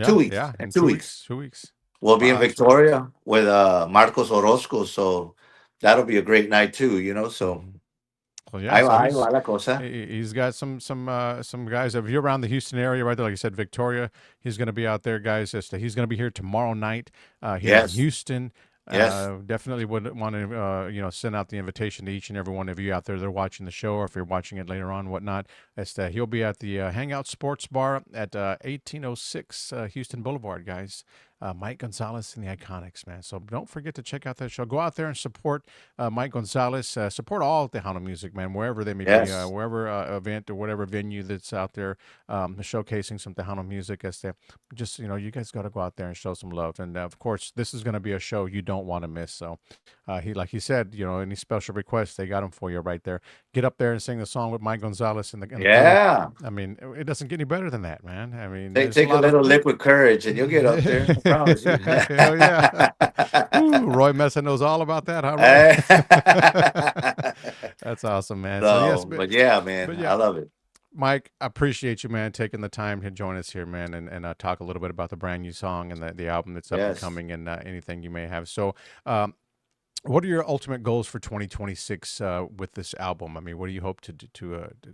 two yeah, weeks. yeah. In In 2 weeks, 2 weeks. we'll be in Wow, that's great. Victoria with Marcos Orozco. So that'll be a great night too. So Hmm. Well, yeah. ahí So va, ahí va la cosa. he's got some guys. If you're around the Houston area, right there, like you said, Victoria, he's going to be out there, guys. He's going to be here tomorrow night here in Yes, Houston. yes. Definitely would want to send out the invitation to each and every one of you out there that are watching the show, or if you're watching it later on, whatnot. He'll be at the Hangout Sports Bar at 1806 Houston Boulevard, guys. Mike Gonzalez and the Iconics, man. So don't forget to check out that show. Go out there and support Mike Gonzalez. Support all Tejano music, man, wherever they may be, Yes. wherever event or whatever venue that's out there showcasing some Tejano music. Just, you guys got to go out there and show some love. And of course, this is going to be a show you don't want to miss. So like he said, any special requests, they got them for you right there. Get up there and sing the song with Mike Gonzalez and the crew. Yeah. I mean, it doesn't get any better than that, man. I mean, Take there's a take a lot of. little liquid courage and you'll get up there. I promise you. Hell yeah. Ooh, Roy Mesa knows all about that, huh, Roy? That's awesome, man. So, yes, So, but yeah, man, but I yeah, love it. Mike, I appreciate you, man, taking the time to join us here, man, and talk a little bit about the brand new song and the album that's up and Yes. coming and anything you may have. So, what are your ultimate goals for 2026 with this album? I mean, what do you hope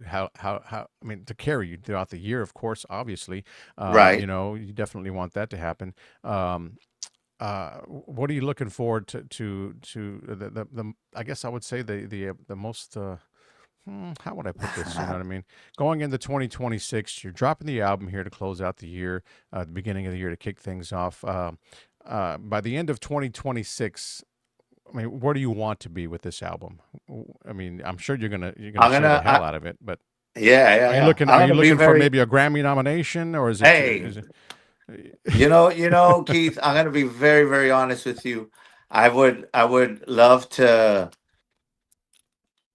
how I mean, to carry you throughout the year, of course, obviously. Right. You definitely want that to happen. What are you looking forward to the I guess I would say the most how would I put this? You know what I mean? Going into 2026, you're dropping the album here to close out the year, the beginning of the year to kick things off. By the end of 2026, I mean, where do you want to be with this album? I mean, I'm sure you're gonna I'm share the gonna hell out of it, but yeah, yeah, are you yeah. looking I'm are you gonna be looking for very maybe a Grammy nomination, or is it hey, is it Keith, I'm gonna be very, very honest with you. I would love to,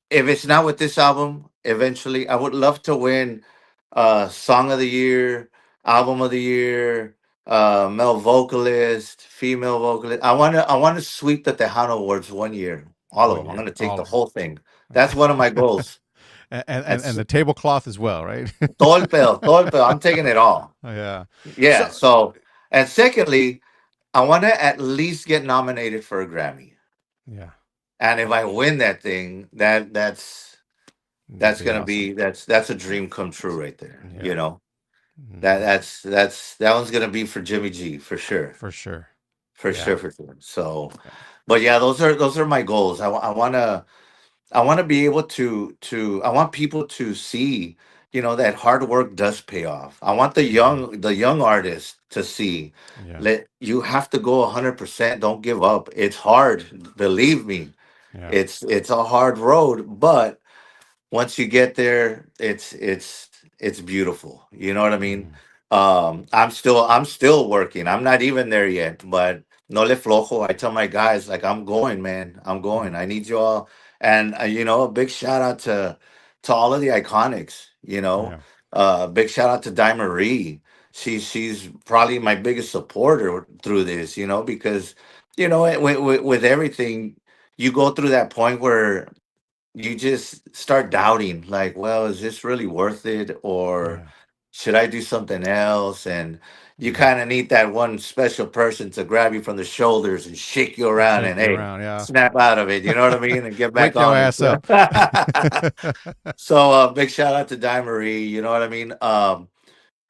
if it's not with this album, eventually, I would love to win Song of the Year, Album of the Year, male vocalist, female vocalist. I wanna sweep the Tejano Awards one year. All of One them. I'm year, gonna take all the of them. whole thing. That's one of my goals. And That's the tablecloth as well, right? todo el pedo. I'm taking it all. Yeah. Yeah. So So, and secondly, I want to at least get nominated for a Grammy. yeah, And if I win that thing, that'd that's be gonna awesome. be that's a dream come true right there. Yeah. That Hmm. that one's gonna be for Jimmy G for sure, For sure. for Yeah. sure, for sure. So, Yeah. but yeah, those are my goals. I want to be able to I want people to see, that hard work does pay off. I want Hmm. the young artists to see, Yeah. let you have to go 100%. Don't give up. It's hard, believe me. Yeah. It's a hard road, but once you get there, it's beautiful. You know what I mean? Hmm. I'm still working. I'm not even there yet, but no le flojo. I tell my guys, like, I'm going, man. I'm Hmm. going. I need you all. And a big shout out to all of the iconics. Yeah. Big shout out to Di Marie. She's probably my biggest supporter through this. Because with everything, you go through that point where you just start doubting, like, well, is this really worth it, or Yeah. should I do something else? And you Yeah. kind of need that one special person to grab you from the shoulders and shake you around Shake and, you hey, around. Yeah. snap out of it, you know what I mean, and get back Wake your on ass up. it. So big shout out to Di Marie, you know what I mean.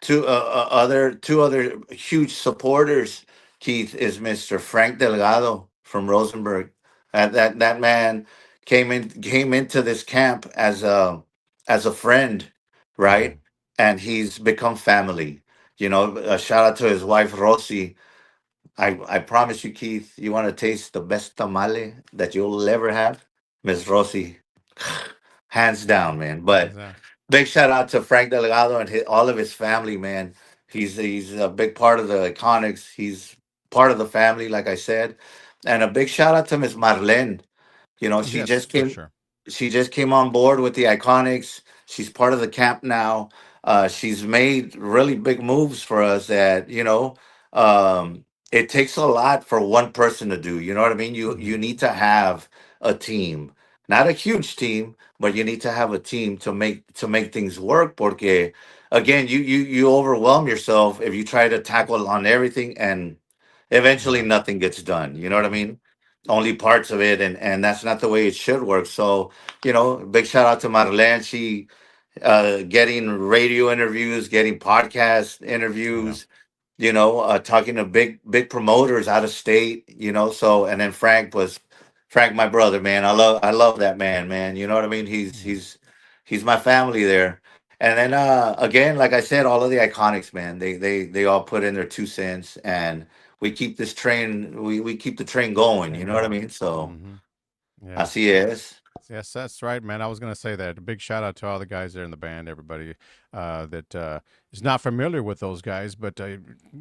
Two other huge supporters, Keith, is Mr. Frank Delgado from Rosenberg. That man came into this camp as a friend, Hmm. right? And he's become family. A shout out to his wife Rosie. I promise you, Keith, you want to taste the best tamale that you'll ever have, Miss Rosie, hands down, man. But Exactly. big shout out to Frank Delgado and all of his family, man. He's a big part of the Iconics. He's part of the family, like I said. And a big shout out to Miss Marlene. She Yes, just for came. sure. She just came on board with the Iconics. She's part of the camp now. She's made really big moves for us. That it takes a lot for one person to do. You know what I mean? You Hmm. need to have a team, not a huge team, but you need to have a team to make things work. Porque again, you overwhelm yourself if you try to tackle on everything, and eventually Yeah. nothing gets done. You know what I Hmm. mean? Only parts of it, and that's not the way it should work. So, big shout out to Marlene. She getting radio interviews, getting podcast Yeah. interviews, talking to big promoters out of state, so, and then Frank, my brother, man. I love that man. You know what I mean? He's Yeah. he's he's my family there. And then again, like I said, all of the Iconics, man, they all put in their 2 cents, and we keep the train going, you Train know what I going. mean? So Hmm. Yeah. así es. Yes, that's right, man. I was gonna say that. A big shout out to all the guys there in the band, everybody that is not familiar with those guys. But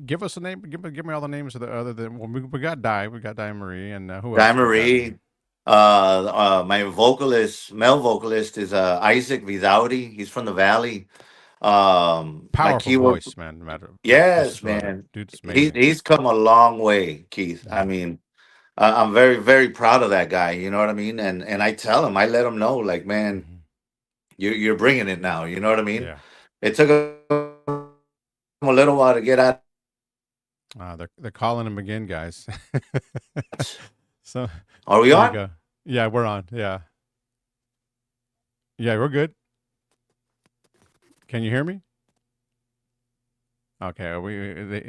give us a name. Give me all the names of the other than well, we got Di Marie, and who Di else we got? Marie. My male vocalist is Isaac Vidauri. He's from the Valley. My Powerful keyboard, voice, man. No matter just yes, love it. man. Dude's He amazing. he's come a long way, Keith. I Yeah, mean, I'm very, very proud of that guy. You know what I mean? And I let him know, like, man, hmm, you're bringing it now. You know what I mean? yeah. It took him a little while to get out. They're calling him again, guys. So Are we there you on? go. Yeah, we're on. Yeah, yeah, we're good. Can you hear me? Okay,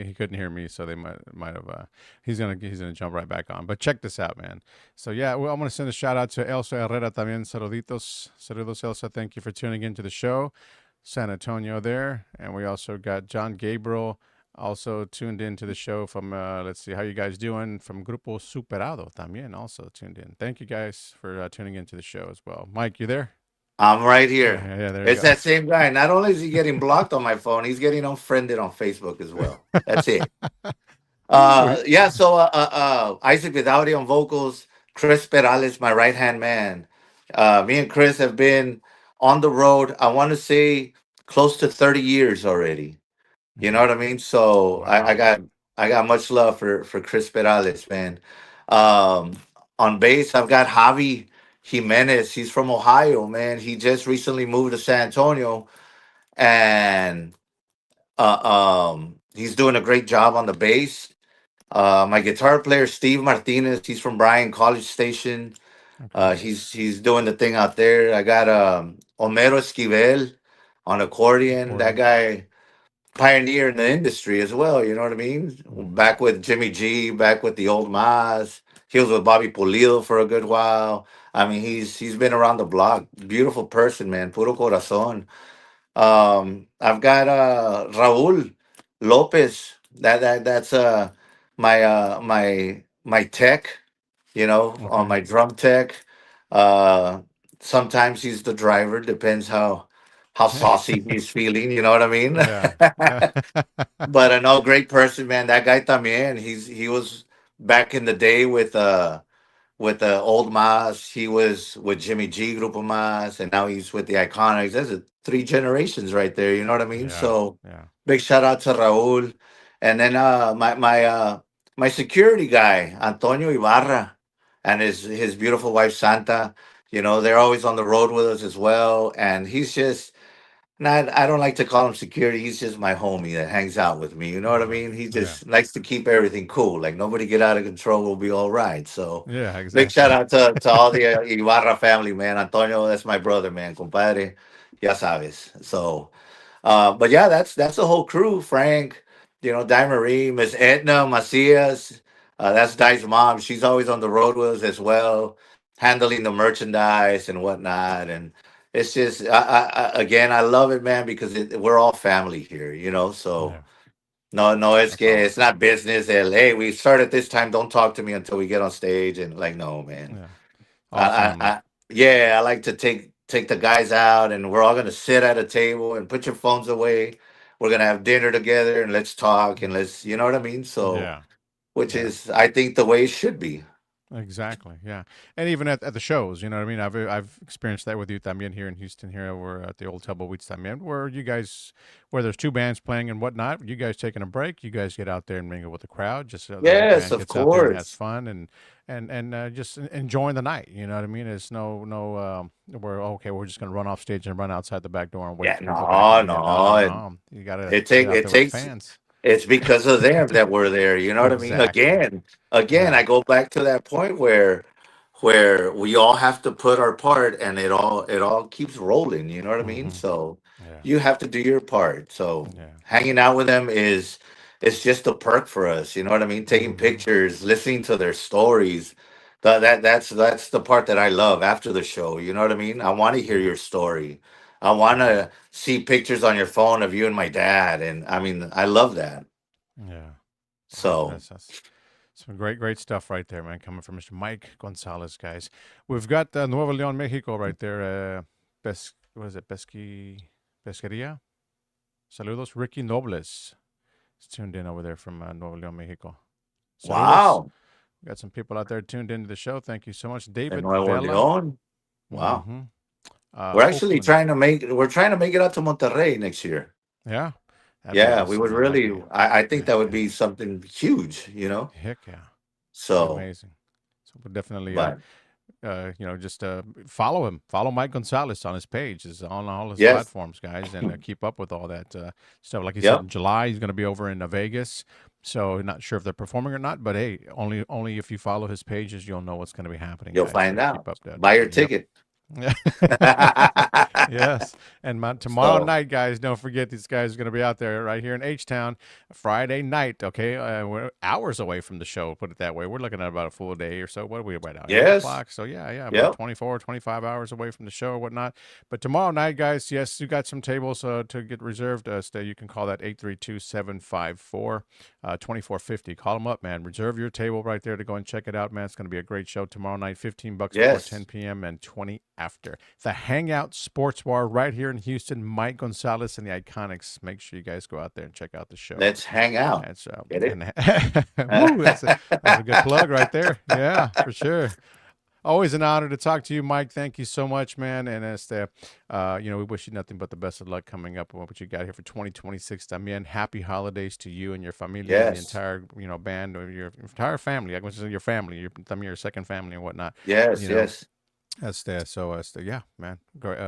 he couldn't hear me, so they might have. He's gonna jump right back on. But check this out, man. So yeah, well, I'm gonna send a shout out to Elsa Herrera también. Saludos, Elsa. Thank you for tuning into the show. San Antonio there, and we also got John Gabriel also tuned into the show from. Let's see how you guys doing from Grupo Superado también also tuned in. Thank you guys for tuning into the show as well. Mike, you there? I'm right here. Yeah, there you It's go. that same guy. Not only is he getting blocked on my phone, he's getting unfriended on Facebook as well. That's it. We- Yeah. So Isaac Vidauri on vocals, Chris Perales, my right hand man. Me and Chris have been on the road. I want to say close to 30 years already. You know Mhm. what I mean? So I Wow. got much love for Chris Perales, man. Um, on bass, I've got Javi Jimenez. He's from Ohio, man. He just recently moved to San Antonio, and he's doing a great job on the bass. My guitar player Steve Martinez. He's from Bryan College Station. Okay. He's doing the thing out there. I got Homero Esquivel on accordion. That Accordion. guy pioneer in the industry as well. You know what I mean? Hmm. Back with Jimmy G, back with the old Maz. He was with Bobby Pulido for a good while. I mean, he's been around the block. Beautiful person, man. Puro corazón. I've got Raul Lopez. That's my tech. You know, on Okay. my drum tech. Uh, Sometimes he's the driver. Depends how saucy he's feeling. You know what I mean? Yeah. But I know, great person, man. That guy también. He was back in the day with the old Mas. He was with Jimmy G Grupo Mas, and now he's with the Iconics. That's three generations right there. You know what I mean? Yeah. So Yeah. big shout out to Raul, and then my security guy Antonio Ibarra, and his beautiful wife Santa. You know, they're always on the road with us as well, and he's just not, I don't like to call him security. He's just my homie that hangs out with me. You know what I Mhm. mean? He Yeah. just likes to keep everything cool. Like nobody get out of control. We'll be all right. So Yeah. big shout Exactly. out to all the Ibarra family, man. Antonio, that's my brother, man. Compadre, ya sabes. So, but yeah, that's the whole crew. Frank, you know, Di Marie, Miss Edna Macias. That's Di's mom. She's always on the road with us as well, handling the merchandise and whatnot. And it's just, again, I love it, man, because we're all family here, you know. So Yeah. no, That's awesome. it's not business. Hey, we start at this time. Don't talk to me until we get on stage. And like, no, man. Yeah. I, All family. yeah, I like to take the guys out, and we're all gonna sit at a table and put your phones away. We're gonna have dinner together, and let's talk, and let's, you know what I mean. So, Yeah. which Yeah. is, I think, the way it should be. Exactly. Yeah. And even at the shows, you know what I mean? I've experienced that with you también here in Houston here. We're at the old Tumbleweeds también, where you guys, where there's two bands playing and whatnot, you guys taking a break, you guys get out there and mingle with the crowd. Just so the other Yes, band of gets out there and has course. fun and just enjoying the night. You know what I mean? It's no we're okay. We're just gonna run off stage and run outside the back door and wait Yeah, for you to go back in no, again. No, no, no. no. You gotta get out It there with the takes. fans. It's because of them that we're there. You know what I mean? Exactly. Again, Yeah. I go back to that point where we all have to put our part, and it all keeps rolling. You know what I mean? Hmm. So Yeah. you have to do your part. So Yeah. hanging out with them is it's just a perk for us. You know what I mean? Taking Hmm. pictures, listening to their stories. That's the part that I love after the show. You know what I mean? I want to hear Yeah. your story. I want Yeah. to see pictures on your phone of you and my dad, and I mean, I love that. Yeah. Wow, So that's some great stuff right there, man. Coming from Mr. Mike Gonzalez, guys. We've got Nuevo León, Mexico, right there. What is it? Pesqueria. Saludos, Ricky Nobles. Is tuned in over there from Nuevo León, Mexico. Saludos. wow, We got some people out there tuned into the show. Thank you so much, in David Nuevo Vela. León. Wow. Mm-hmm. We're Oakland. trying to make it out to Monterrey next year. Yeah, that'd be Yeah, we awesome, would man. That'd really. be I think that would heck, be something huge, you know. heck yeah, be So, amazing. So we'll definitely but just follow him. Follow Mike Gonzalez on his page. Is on all his yes, platforms, guys, and keep up with all that stuff. Like he said, yep, in July he's going to be over in Vegas. So not sure if they're performing or not, but hey, only if you follow his pages, you'll know what's going to be happening, you'll guys. find So keep out. up that. Buy your Yep. ticket. Yes. And tomorrow So night, guys, don't forget these guys are going to be out there right here in H-Town Friday night, okay? We're hours away from the show, put it that way. We're looking at about a full day or so. What are we right now? 8 yes, o'clock? So, yeah, about yep, 24, 25 hours away from the show or whatnot. But tomorrow night, guys, yes, you got some tables to get reserved. You can call that 832-754-2450. Call them up, man. Reserve your table right there to go and check it out, man. It's going to be a great show tomorrow night, $15 before yes. 10 p.m. and 20 after. The Hangout Sports Bar right here in Houston. Mike Gonzalez and the Iconiczz. Make sure you guys go out there and check out the show. Let's hang out. That's Get it? woo, that's a good plug right there. Yeah, for sure. Always an honor to talk to you, Mike. Thank you so much, man. And we wish you nothing but the best of luck coming up with what you got here for 2026. También happy holidays to you and your familia and the Yes, entire, band or your entire family. I was your family, your second family and whatnot. yes, You know, yes. yeah, man.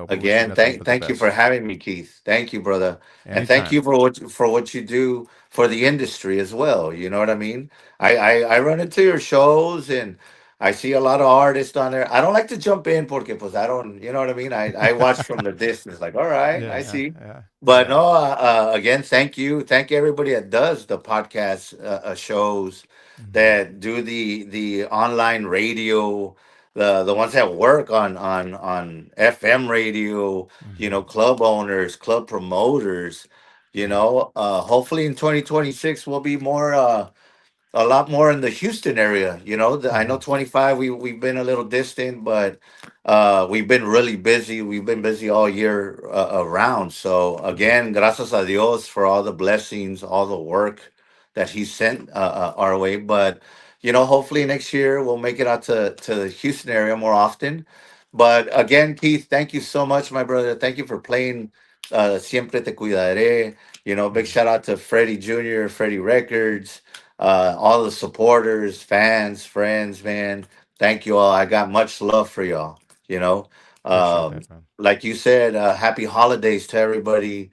We wish you Again, nothing but the thank you for best. having me, Keith. Thank you, brother, and thank Anytime. you for what you do for the industry as well. You know what I mean? I run into your shows and I see a lot of artists on there. I don't like to jump in porque pues I don't, you know what I mean? I watch from the distance, like, all right, I Yeah, see. yeah, But yeah. no, again, thank you, thank everybody that does the podcast shows, Hmm. that do the online radio, the ones that work on FM radio, Hmm. club owners, club promoters, Yeah. hopefully in 2026 we'll be more a lot more in the Houston area. I know Hmm. 25 we've been a little distant, but we've been really busy. We've been busy all year around. So Yeah. again, gracias a Dios for all the blessings, all the work that He sent our way. But hopefully next year we'll make it out to the Houston area more often. But again, Keith, thank you so much, my brother. Thank you for playing. Siempre te cuidaré. Big Hmm. shout out to Freddie Jr., Freddie Records, all the supporters, fans, friends, man. Thank you all. I got much love for y'all. You know, Appreciate um, that, man. like you said, happy holidays to everybody.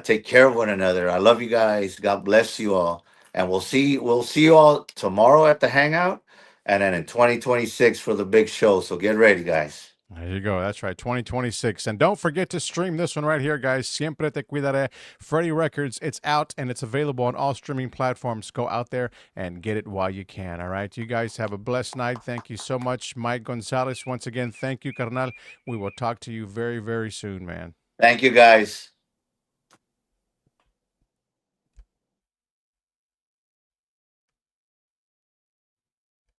Take care of one another. I love you guys. God bless you all, and we'll see you all tomorrow at the hangout, and then in 2026 for the big show. So get ready, guys. There you go. That's right. 2026. And don't forget to stream this one right here, guys. Siempre te cuidaré. Freddie Records. It's out and it's available on all streaming platforms. Go out there and get it while you can. All right. You guys have a blessed night. Thank you so much, Mike Gonzalez. Once again, thank you, Carnal. We will talk to you very, very soon, man. Thank you, guys.